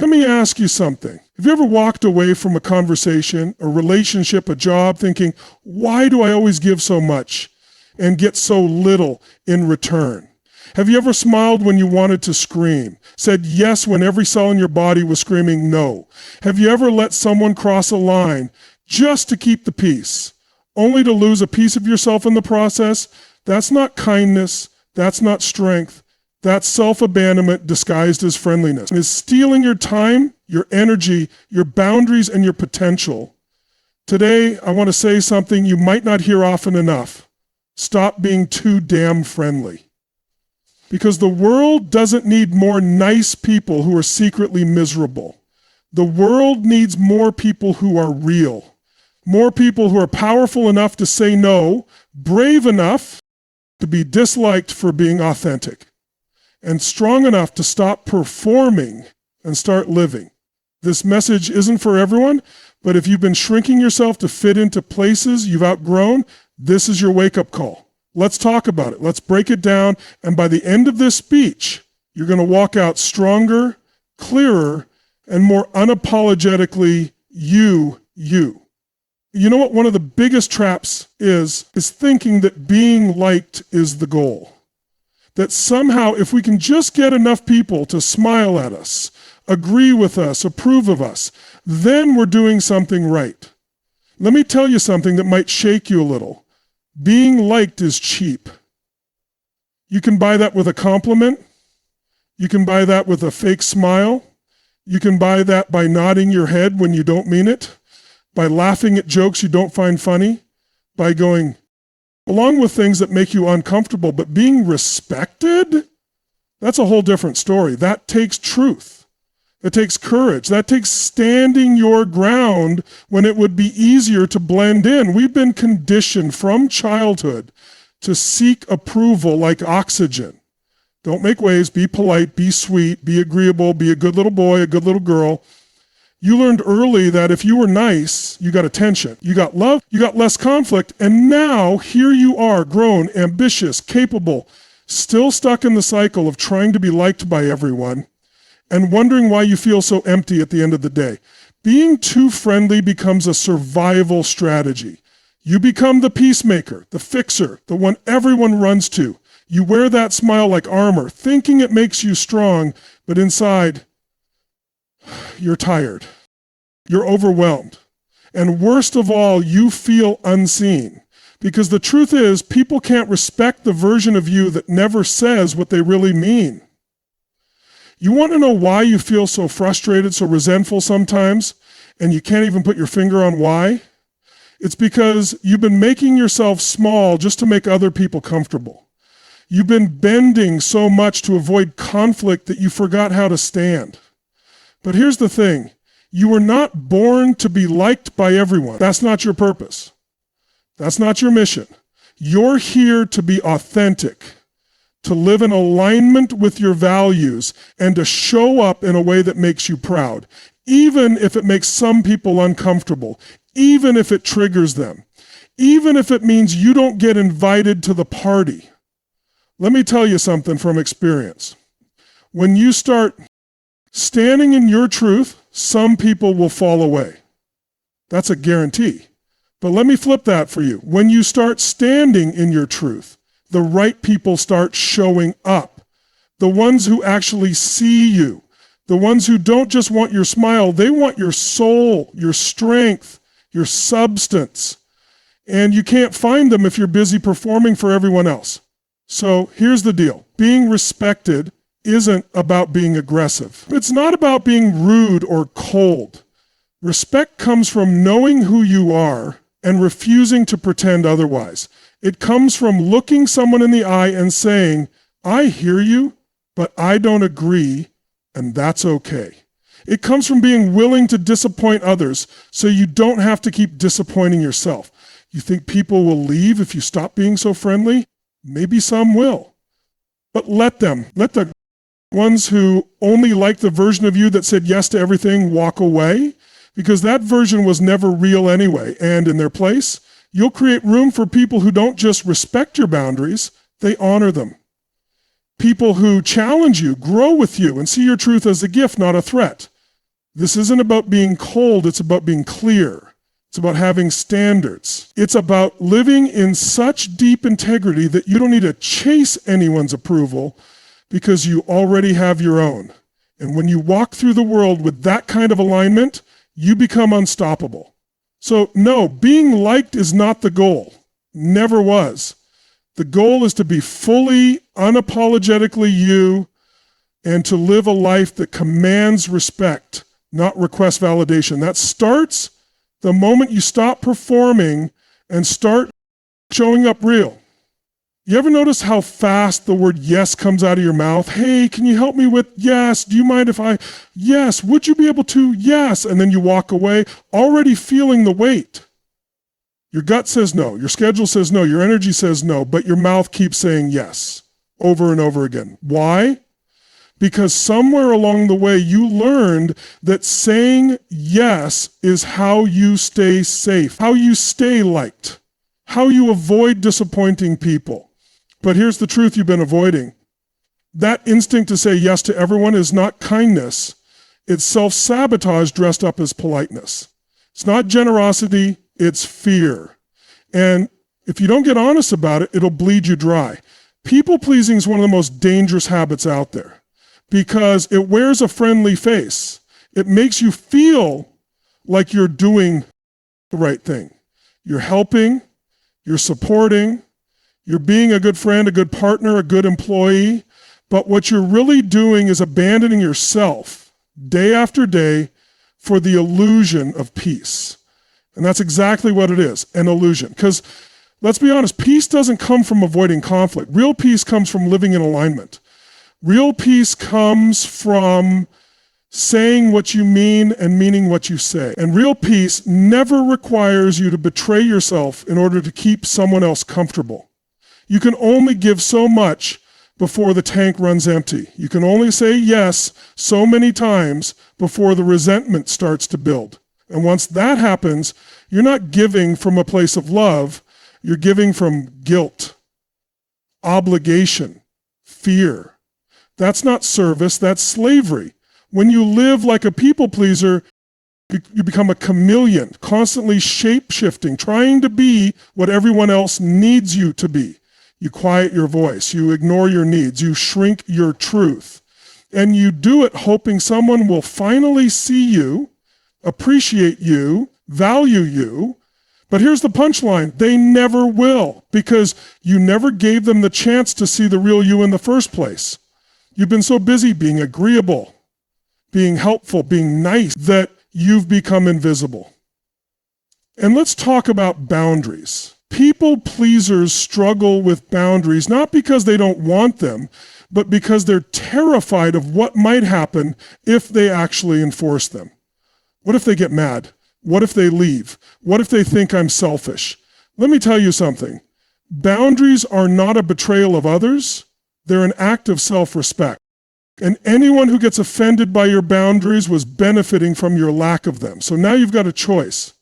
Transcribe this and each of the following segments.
Let me ask you something. Have you ever walked away from a conversation, a relationship, a job, thinking, why do I always give so much and get so little in return? Have you ever smiled when you wanted to scream? Said yes when every cell in your body was screaming no? Have you ever let someone cross a line just to keep the peace, only to lose a piece of yourself in the process? That's not kindness. That's not strength. That's self-abandonment disguised as friendliness. It's stealing your time, your energy, your boundaries, and your potential. Today, I want to say something you might not hear often enough. Stop being too damn friendly. Because the world doesn't need more nice people who are secretly miserable. The world needs more people who are real. More people who are powerful enough to say no, brave enough to be disliked for being authentic, and strong enough to stop performing and start living. This message isn't for everyone, but if you've been shrinking yourself to fit into places you've outgrown, this is your wake-up call. Let's talk about it. Let's break it down. And by the end of this speech, you're going to walk out stronger, clearer, and more unapologetically you. You know what one of the biggest traps is thinking that being liked is the goal. That somehow if we can just get enough people to smile at us, agree with us, approve of us, then we're doing something right. Let me tell you something that might shake you a little. Being liked is cheap. You can buy that with a compliment. You can buy that with a fake smile. You can buy that by nodding your head when you don't mean it, by laughing at jokes you don't find funny, by going along with things that make you uncomfortable. But being respected, that's a whole different story. That takes truth. It takes courage. That takes standing your ground when it would be easier to blend in. We've been conditioned from childhood to seek approval like oxygen. Don't make waves, be polite, be sweet, be agreeable, be a good little boy, a good little girl. You learned early that if you were nice, you got attention. You got love, you got less conflict, and now here you are, grown, ambitious, capable, still stuck in the cycle of trying to be liked by everyone and wondering why you feel so empty at the end of the day. Being too friendly becomes a survival strategy. You become the peacemaker, the fixer, the one everyone runs to. You wear that smile like armor, thinking it makes you strong, but inside, you're tired. You're overwhelmed. And worst of all, you feel unseen. Because the truth is, people can't respect the version of you that never says what they really mean. You want to know why you feel so frustrated, so resentful sometimes, and you can't even put your finger on why? It's because you've been making yourself small just to make other people comfortable. You've been bending so much to avoid conflict that you forgot how to stand. But here's the thing. You were not born to be liked by everyone. That's not your purpose. That's not your mission. You're here to be authentic, to live in alignment with your values, and to show up in a way that makes you proud, even if it makes some people uncomfortable, even if it triggers them, even if it means you don't get invited to the party. Let me tell you something from experience. When you start standing in your truth, some people will fall away. That's a guarantee. But let me flip that for you. When you start standing in your truth, the right people start showing up. The ones who actually see you. The ones who don't just want your smile, they want your soul, your strength, your substance. And you can't find them if you're busy performing for everyone else. So here's the deal. Being respected isn't about being aggressive. It's not about being rude or cold. Respect comes from knowing who you are and refusing to pretend otherwise. It comes from looking someone in the eye and saying, I hear you, but I don't agree, and that's okay. It comes from being willing to disappoint others so you don't have to keep disappointing yourself. You think people will leave if you stop being so friendly? Maybe some will. But let them. Let the ones who only like the version of you that said yes to everything walk away, because that version was never real anyway. And in their place, you'll create room for people who don't just respect your boundaries, they honor them. People who challenge you, grow with you, and see your truth as a gift, not a threat. This isn't about being cold, it's about being clear. It's about having standards. It's about living in such deep integrity that you don't need to chase anyone's approval because you already have your own. And when you walk through the world with that kind of alignment, you become unstoppable. So no, being liked is not the goal. Never was. The goal is to be fully, unapologetically you and to live a life that commands respect, not request validation. That starts the moment you stop performing and start showing up real. You ever notice how fast the word yes comes out of your mouth? Hey, can you help me with yes? Do you mind if I, yes, would you be able to? Yes. And then you walk away already feeling the weight. Your gut says no, your schedule says no, your energy says no, but your mouth keeps saying yes over and over again. Why? Because somewhere along the way you learned that saying yes is how you stay safe, how you stay liked, how you avoid disappointing people. But here's the truth you've been avoiding. That instinct to say yes to everyone is not kindness. It's self-sabotage dressed up as politeness. It's not generosity, it's fear. And if you don't get honest about it, it'll bleed you dry. People-pleasing is one of the most dangerous habits out there because it wears a friendly face. It makes you feel like you're doing the right thing. You're helping, you're supporting, you're being a good friend, a good partner, a good employee, but what you're really doing is abandoning yourself day after day for the illusion of peace. And that's exactly what it is, an illusion. Because let's be honest, peace doesn't come from avoiding conflict. Real peace comes from living in alignment. Real peace comes from saying what you mean and meaning what you say. And real peace never requires you to betray yourself in order to keep someone else comfortable. You can only give so much before the tank runs empty. You can only say yes so many times before the resentment starts to build. And once that happens, you're not giving from a place of love, you're giving from guilt, obligation, fear. That's not service, that's slavery. When you live like a people pleaser, you become a chameleon, constantly shape-shifting, trying to be what everyone else needs you to be. You quiet your voice, you ignore your needs, you shrink your truth. And you do it hoping someone will finally see you, appreciate you, value you. But here's the punchline, they never will, because you never gave them the chance to see the real you in the first place. You've been so busy being agreeable, being helpful, being nice, that you've become invisible. And let's talk about boundaries. People pleasers struggle with boundaries, not because they don't want them, but because they're terrified of what might happen if they actually enforce them. What if they get mad? What if they leave? What if they think I'm selfish? Let me tell you something. Boundaries are not a betrayal of others. They're an act of self-respect. And anyone who gets offended by your boundaries was benefiting from your lack of them. So now you've got a choice.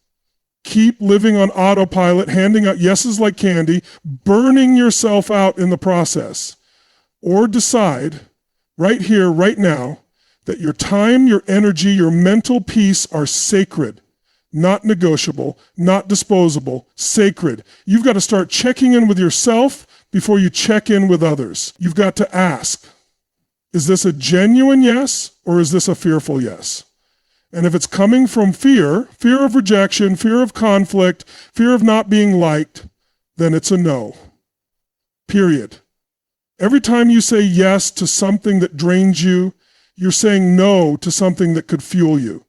Keep living on autopilot, handing out yeses like candy, burning yourself out in the process. Or decide right here, right now, that your time, your energy, your mental peace are sacred, not negotiable, not disposable, sacred. You've got to start checking in with yourself before you check in with others. You've got to ask, is this a genuine yes, or is this a fearful yes? And if it's coming from fear of rejection, fear of conflict, fear of not being liked, then it's a no. Period. Every time you say yes to something that drains you, you're saying no to something that could fuel you.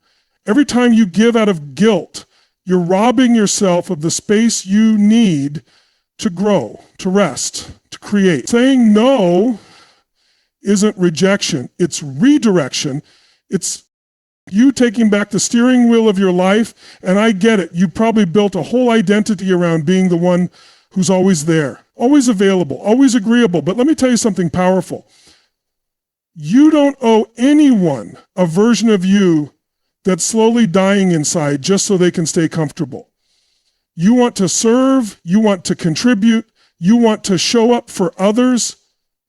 Every time you give out of guilt, you're robbing yourself of the space you need to grow, to rest, to create. Saying no isn't rejection, it's redirection. It's you taking back the steering wheel of your life, and I get it. You probably built a whole identity around being the one who's always there, always available, always agreeable. But let me tell you something powerful. You don't owe anyone a version of you that's slowly dying inside just so they can stay comfortable. You want to serve, you want to contribute, you want to show up for others,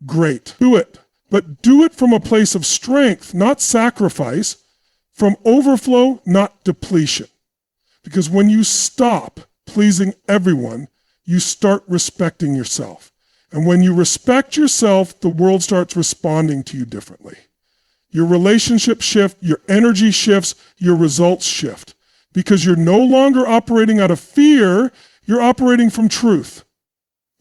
great, do it. But do it from a place of strength, not sacrifice. from overflow, not depletion. Because when you stop pleasing everyone, you start respecting yourself. And when you respect yourself, the world starts responding to you differently. Your relationship shift, your energy shifts, your results shift. Because you're no longer operating out of fear, you're operating from truth.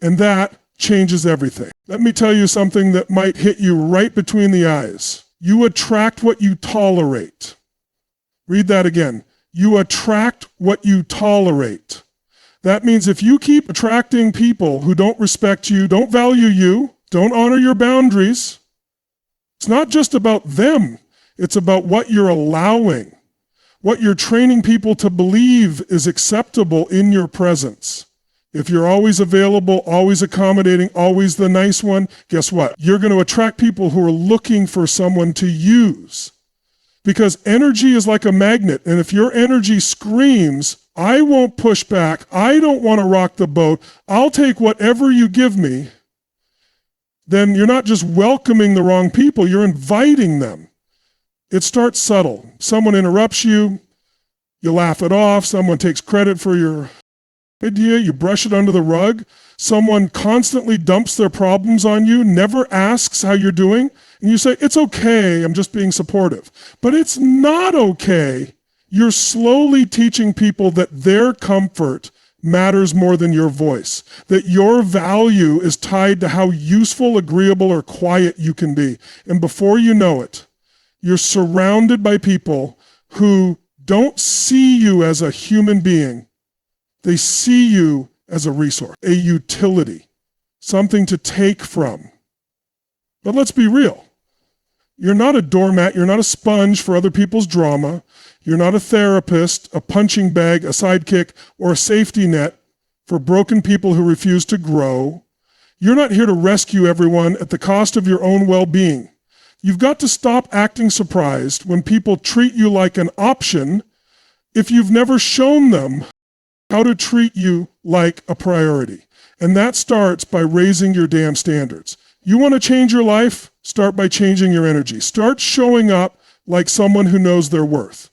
And that changes everything. Let me tell you something that might hit you right between the eyes. You attract what you tolerate. Read that again. You attract what you tolerate. That means if you keep attracting people who don't respect you, don't value you, don't honor your boundaries, it's not just about them. It's about what you're allowing, what you're training people to believe is acceptable in your presence. If you're always available, always accommodating, always the nice one, guess what? You're going to attract people who are looking for someone to use. Because energy is like a magnet, and if your energy screams, I won't push back, I don't want to rock the boat, I'll take whatever you give me, then you're not just welcoming the wrong people, you're inviting them. It starts subtle. Someone interrupts you, you laugh it off, someone takes credit for your idea, you brush it under the rug, someone constantly dumps their problems on you, never asks how you're doing, and you say, it's okay, I'm just being supportive. But it's not okay. You're slowly teaching people that their comfort matters more than your voice, that your value is tied to how useful, agreeable, or quiet you can be. And before you know it, you're surrounded by people who don't see you as a human being. They see you as a resource, a utility, something to take from. But let's be real. You're not a doormat. You're not a sponge for other people's drama. You're not a therapist, a punching bag, a sidekick, or a safety net for broken people who refuse to grow. You're not here to rescue everyone at the cost of your own well-being. You've got to stop acting surprised when people treat you like an option if you've never shown them how to treat you like a priority. And that starts by raising your damn standards. You want to change your life? Start by changing your energy. Start showing up like someone who knows their worth.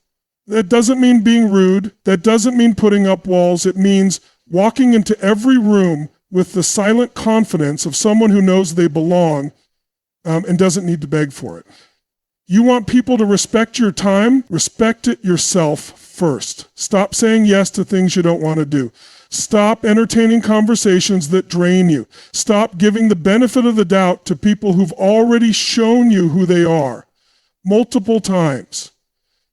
That doesn't mean being rude. That doesn't mean putting up walls. It means walking into every room with the silent confidence of someone who knows they belong and doesn't need to beg for it. You want people to respect your time? Respect it yourself first. Stop saying yes to things you don't want to do. Stop entertaining conversations that drain you. Stop giving the benefit of the doubt to people who've already shown you who they are multiple times.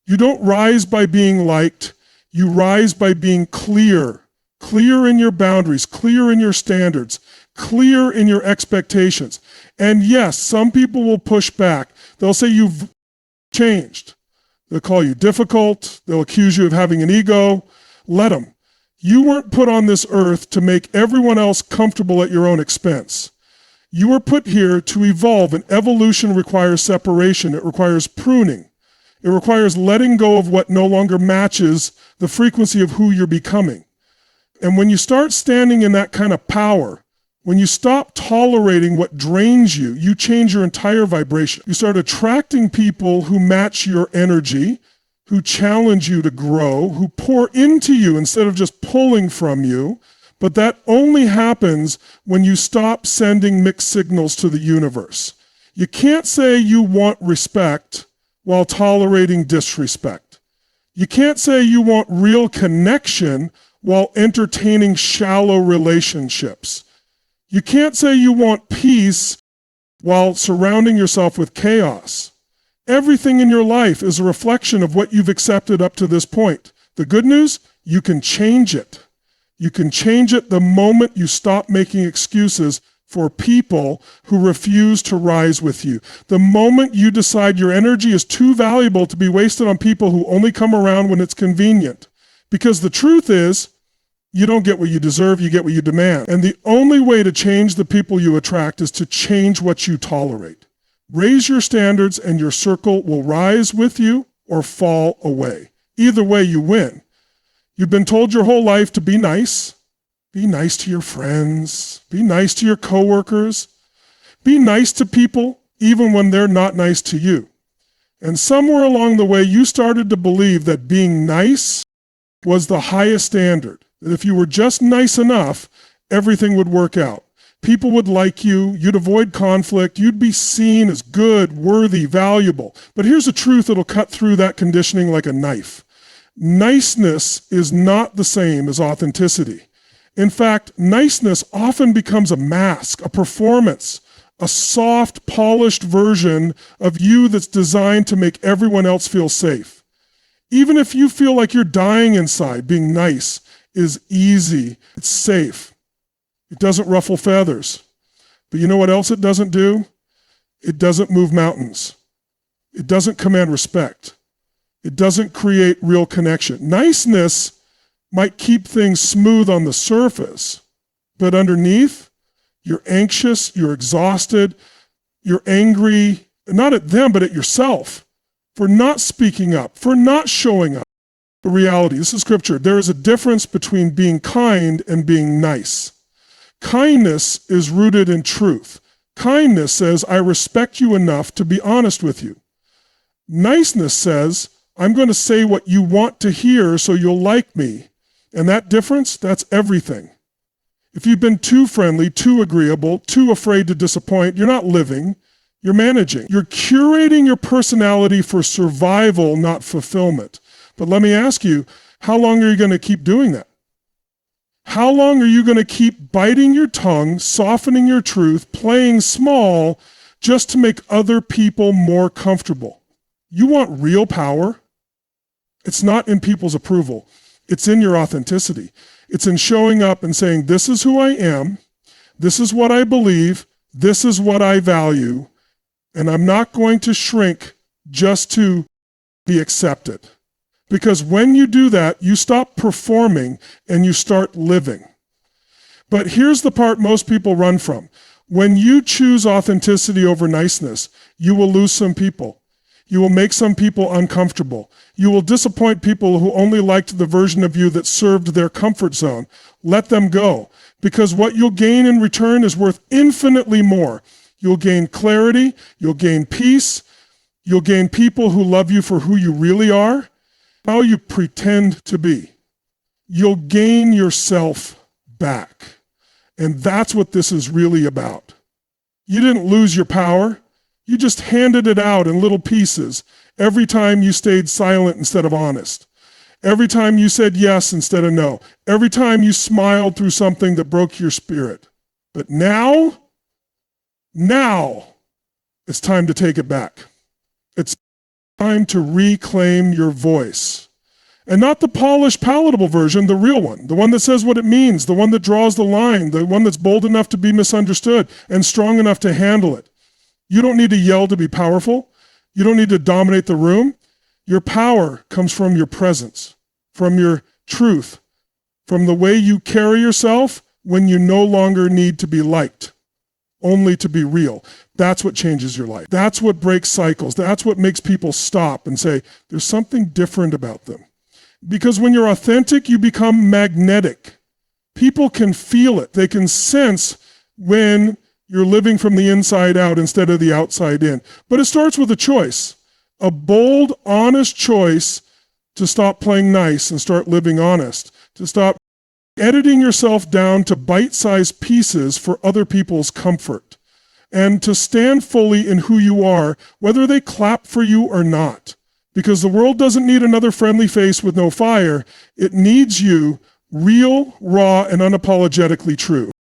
You don't rise by being liked. You rise by being clear. Clear in your boundaries, clear in your standards, clear in your expectations. And yes, some people will push back. They'll say you've changed. They'll call you difficult. They'll accuse you of having an ego. Let them. You weren't put on this earth to make everyone else comfortable at your own expense. You were put here to evolve, and evolution requires separation. It requires pruning. It requires letting go of what no longer matches the frequency of who you're becoming. And when you start standing in that kind of power, when you stop tolerating what drains you, you change your entire vibration. You start attracting people who match your energy, who challenge you to grow, who pour into you instead of just pulling from you. But that only happens when you stop sending mixed signals to the universe. You can't say you want respect while tolerating disrespect. You can't say you want real connection while entertaining shallow relationships. You can't say you want peace while surrounding yourself with chaos. Everything in your life is a reflection of what you've accepted up to this point. The good news, you can change it. You can change it the moment you stop making excuses for people who refuse to rise with you. The moment you decide your energy is too valuable to be wasted on people who only come around when it's convenient. Because the truth is, you don't get what you deserve, you get what you demand. And the only way to change the people you attract is to change what you tolerate. Raise your standards and your circle will rise with you or fall away. Either way, you win. You've been told your whole life to be nice. Be nice to your friends. Be nice to your coworkers. Be nice to people even when they're not nice to you. And somewhere along the way, you started to believe that being nice was the highest standard. That if you were just nice enough, everything would work out. People would like you, you'd avoid conflict, you'd be seen as good, worthy, valuable. But here's the truth that'll cut through that conditioning like a knife. Niceness is not the same as authenticity. In fact, niceness often becomes a mask, a performance, a soft, polished version of you that's designed to make everyone else feel safe. Even if you feel like you're dying inside, being nice is easy, it's safe. It doesn't ruffle feathers. But you know what else it doesn't do? It doesn't move mountains. It doesn't command respect. It doesn't create real connection. Niceness might keep things smooth on the surface, but underneath, you're anxious, you're exhausted, you're angry, not at them, but at yourself for not speaking up, for not showing up. The reality, this is scripture, there is a difference between being kind and being nice. Kindness is rooted in truth. Kindness says, I respect you enough to be honest with you. Niceness says, I'm going to say what you want to hear so you'll like me. And that difference, that's everything. If you've been too friendly, too agreeable, too afraid to disappoint, you're not living, you're managing. You're curating your personality for survival, not fulfillment. But let me ask you, how long are you going to keep doing that? How long are you going to keep biting your tongue, softening your truth, playing small, just to make other people more comfortable? You want real power? It's not in people's approval. It's in your authenticity. It's in showing up and saying, this is who I am, this is what I believe, this is what I value, and I'm not going to shrink just to be accepted. Because when you do that, you stop performing and you start living. But here's the part most people run from. When you choose authenticity over niceness, you will lose some people. You will make some people uncomfortable. You will disappoint people who only liked the version of you that served their comfort zone. Let them go, because what you'll gain in return is worth infinitely more. You'll gain clarity, you'll gain peace, you'll gain people who love you for who you really are, how you pretend to be. You'll gain yourself back. And that's what this is really about. You didn't lose your power. You just handed it out in little pieces every time you stayed silent instead of honest. Every time you said yes instead of no. Every time you smiled through something that broke your spirit. But now it's time to take it back. It's time to reclaim your voice. And not the polished, palatable version, the real one. The one that says what it means, the one that draws the line, the one that's bold enough to be misunderstood and strong enough to handle it. You don't need to yell to be powerful. You don't need to dominate the room. Your power comes from your presence, from your truth, from the way you carry yourself when you no longer need to be liked, only to be real. That's what changes your life. That's what breaks cycles. That's what makes people stop and say, there's something different about them. Because when you're authentic, you become magnetic. People can feel it. They can sense when you're living from the inside out instead of the outside in. But it starts with a choice, a bold, honest choice to stop playing nice and start living honest, to stop editing yourself down to bite-sized pieces for other people's comfort, and to stand fully in who you are, whether they clap for you or not. Because the world doesn't need another friendly face with no fire. It needs you real, raw, and unapologetically true.